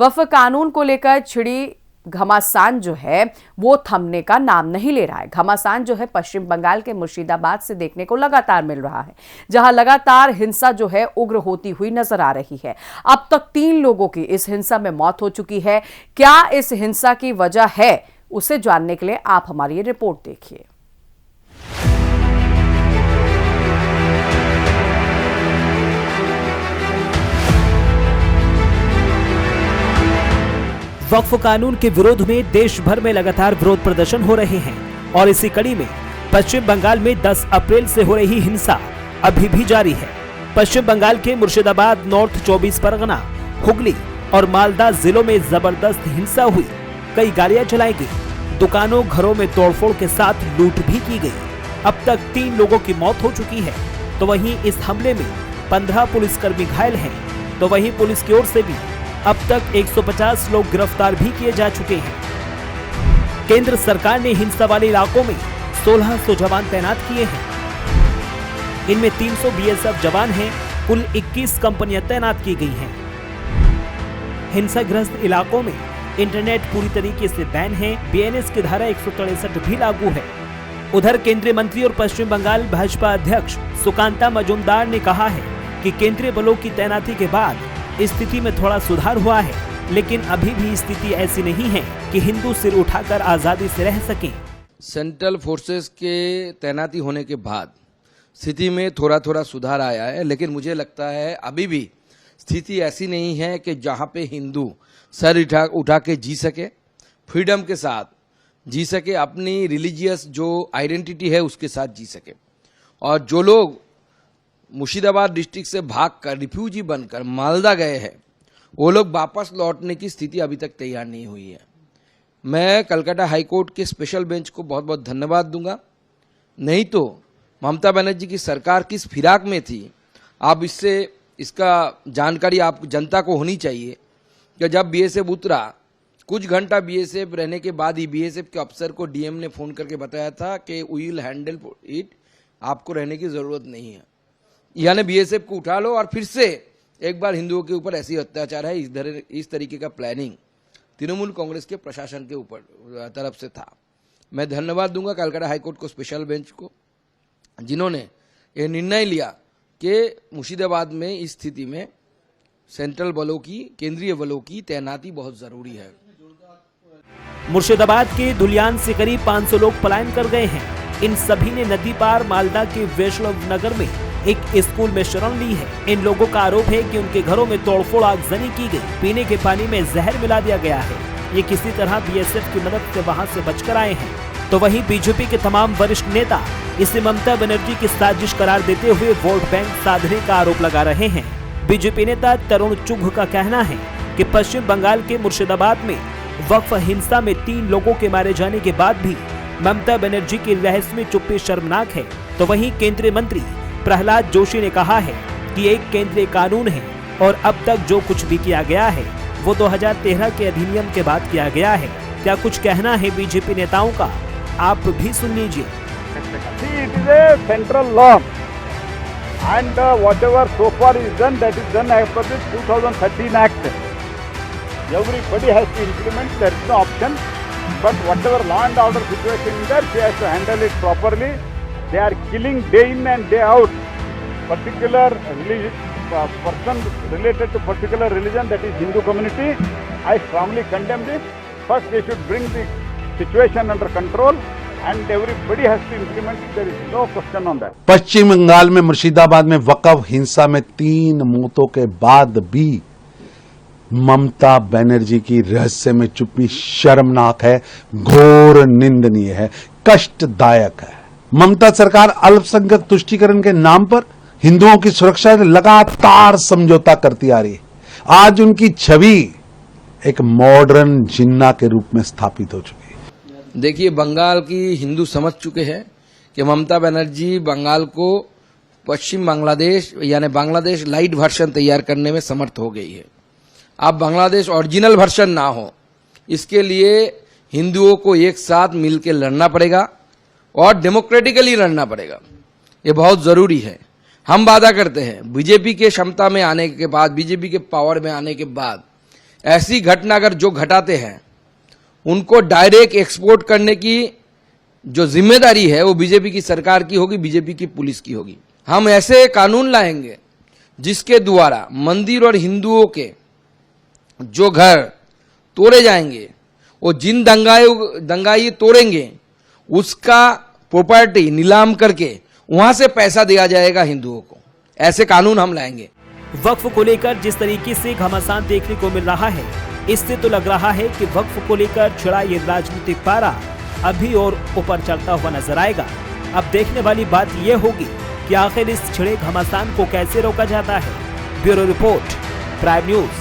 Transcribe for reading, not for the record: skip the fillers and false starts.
वक्फ कानून को लेकर छिड़ी घमासान जो है वो थमने का नाम नहीं ले रहा है। घमासान जो है पश्चिम बंगाल के मुर्शिदाबाद से देखने को लगातार मिल रहा है, जहां लगातार हिंसा जो है उग्र होती हुई नजर आ रही है। अब तक 3 लोगों की इस हिंसा में मौत हो चुकी है। क्या इस हिंसा की वजह है, उसे जानने के लिए आप हमारी ये रिपोर्ट देखिए। वक्फ कानून के विरोध में देश भर में लगातार विरोध प्रदर्शन हो रहे हैं और इसी कड़ी में पश्चिम बंगाल में 10 अप्रैल से हो रही हिंसा अभी भी जारी है। पश्चिम बंगाल के मुर्शिदाबाद, नॉर्थ 24 परगना, हुगली और मालदा जिलों में जबरदस्त हिंसा हुई। कई गाड़ियां जलाई गई, दुकानों घरों में तोड़फोड़ के साथ लूट भी की गई। अब तक 3 लोगों की मौत हो चुकी है, तो वहीं इस हमले में 15 पुलिसकर्मी घायल हैं। तो वहीं पुलिस की ओर से भी अब तक 150 लोग गिरफ्तार भी किए जा चुके हैं। केंद्र सरकार ने हिंसा वाले इलाकों में 1600 जवान तैनात किए हैं। इनमें 300 बीएसएफ जवान हैं। कुल 21 कंपनियां तैनात की गई हैं। हिंसाग्रस्त इलाकों में इंटरनेट पूरी तरीके से बैन है। बीएनएस की धारा 163 भी लागू है। उधर केंद्रीय मंत्री और पश्चिम बंगाल भाजपा अध्यक्ष सुकांता मजूमदार ने कहा है कि केंद्रीय बलों की तैनाती के बाद स्थिति में थोड़ा सुधार हुआ है, लेकिन अभी भी स्थिति ऐसी नहीं है कि हिंदू सिर उठाकर आजादी से रह सकें। सेंट्रल फोर्सेस के तैनाती होने के बाद स्थिति में थोड़ा थोड़ा सुधार आया है, लेकिन मुझे लगता है अभी भी स्थिति ऐसी नहीं है कि जहां पे हिंदू सर उठा के जी सके, फ्रीडम के साथ जी सके, अपनी रिलीजियस जो आइडेंटिटी है उसके साथ जी सके। और जो लोग मुर्शिदाबाद डिस्ट्रिक्ट से भागकर रिफ्यूजी बनकर मालदा गए हैं, वो लोग वापस लौटने की स्थिति अभी तक तैयार नहीं हुई है। मैं कलकत्ता हाई कोर्ट के स्पेशल बेंच को बहुत बहुत धन्यवाद दूंगा। नहीं तो ममता बनर्जी की सरकार किस फिराक में थी, आप इसका जानकारी आप जनता को होनी चाहिए कि जब बीएसएफ उतरा, कुछ घंटा बीएसएफ रहने के बाद ही बीएसएफ के अफसर को डीएम ने फोन करके बताया था कि वी विल हैंडल इट, आपको रहने की जरूरत नहीं है। यानी बीएसएफ को उठा लो और फिर से एक बार हिंदुओं के ऊपर ऐसी अत्याचार है, इस तरीके का प्लानिंग तृणमूल कांग्रेस के प्रशासन के ऊपर तरफ से था। मैं धन्यवाद दूंगा कलकत्ता हाईकोर्ट को, स्पेशल बेंच को, जिन्होंने ये निर्णय लिया कि मुर्शिदाबाद में इस स्थिति में सेंट्रल बलों की, केंद्रीय बलों की तैनाती बहुत जरूरी है। मुर्शिदाबाद के दुलियान से करीब 500 लोग पलायन कर गए हैं। इन सभी ने नदी पार मालदा के वैष्णव नगर में एक स्कूल में शरण ली है। इन लोगों का आरोप है कि उनके घरों में तोड़फोड़, आगजनी की गई, पीने के पानी में जहर मिला दिया गया है। ये किसी तरह बीएसएफ की मदद से वहां से बचकर आए हैं। तो वहीं बीजेपी के तमाम वरिष्ठ नेता इसे ममता बनर्जी की साजिश करार देते हुए वोट बैंक साधने का आरोप लगा रहे हैं। बीजेपी नेता तरुण चुघ का कहना है कि पश्चिम बंगाल के मुर्शिदाबाद में वक्फ हिंसा में 3 लोगों के मारे जाने के बाद भी ममता बनर्जी की रहस्यमय चुप्पी शर्मनाक है। तो वहीं केंद्रीय मंत्री प्रहलाद जोशी ने कहा है कि एक केंद्रीय कानून है और अब तक जो कुछ भी किया गया है वो 2013 के अधिनियम के बाद किया गया है। क्या कुछ कहना है बीजेपी नेताओं का, आप भी सुन लीजिए। It is a central law and whatever so far is done, that is done as per the 2013 Act. Everybody has to implement, there is no option, but whatever law and order situation is there, she has to handle it properly. They are killing day in and day out particular person related to particular religion, that is Hindu community. I strongly condemn this. First they should bring the situation under control and everybody has to implement it. There is no question on that. पश्चिम बंगाल में मुर्शिदाबाद में वक्फ हिंसा में 3 मौतों के बाद भी ममता बनर्जी की रहस्य में चुप्पी शर्मनाक है, घोर निंदनीय है, कष्टदायक है। ममता सरकार अल्पसंख्यक तुष्टीकरण के नाम पर हिंदुओं की सुरक्षा से लगातार समझौता करती आ रही है। आज उनकी छवि एक मॉडर्न जिन्ना के रूप में स्थापित हो चुकी है। देखिए, बंगाल की हिंदू समझ चुके हैं कि ममता बनर्जी बंगाल को पश्चिम बांग्लादेश यानी बांग्लादेश लाइट वर्जन तैयार करने में समर्थ हो गई है। अब बांग्लादेश ओरिजिनल वर्जन ना हो, इसके लिए हिंदुओं को एक साथ मिलकर लड़ना पड़ेगा और डेमोक्रेटिकली लड़ना पड़ेगा। ये बहुत जरूरी है। हम वादा करते हैं बीजेपी के क्षमता में आने के बाद, बीजेपी के पावर में आने के बाद ऐसी घटना अगर जो घटाते हैं उनको डायरेक्ट एक्सपोर्ट करने की जो जिम्मेदारी है वो बीजेपी की सरकार की होगी, बीजेपी की पुलिस की होगी। हम ऐसे कानून लाएंगे जिसके द्वारा मंदिर और हिंदुओं के जो घर तोड़े जाएंगे, वो जिन दंगाई तोड़ेंगे उसका प्रॉपर्टी नीलाम करके वहां से पैसा दिया जाएगा हिंदुओं को। ऐसे कानून हम लाएंगे। वक्फ को लेकर जिस तरीके से घमासान देखने को मिल रहा है, इससे तो लग रहा है कि वक्फ को लेकर छिड़ा ये राजनीतिक पारा अभी और ऊपर चढ़ता हुआ नजर आएगा। अब देखने वाली बात यह होगी कि आखिर इस छिड़े घमासान को कैसे रोका जाता है। Bureau report, prime news.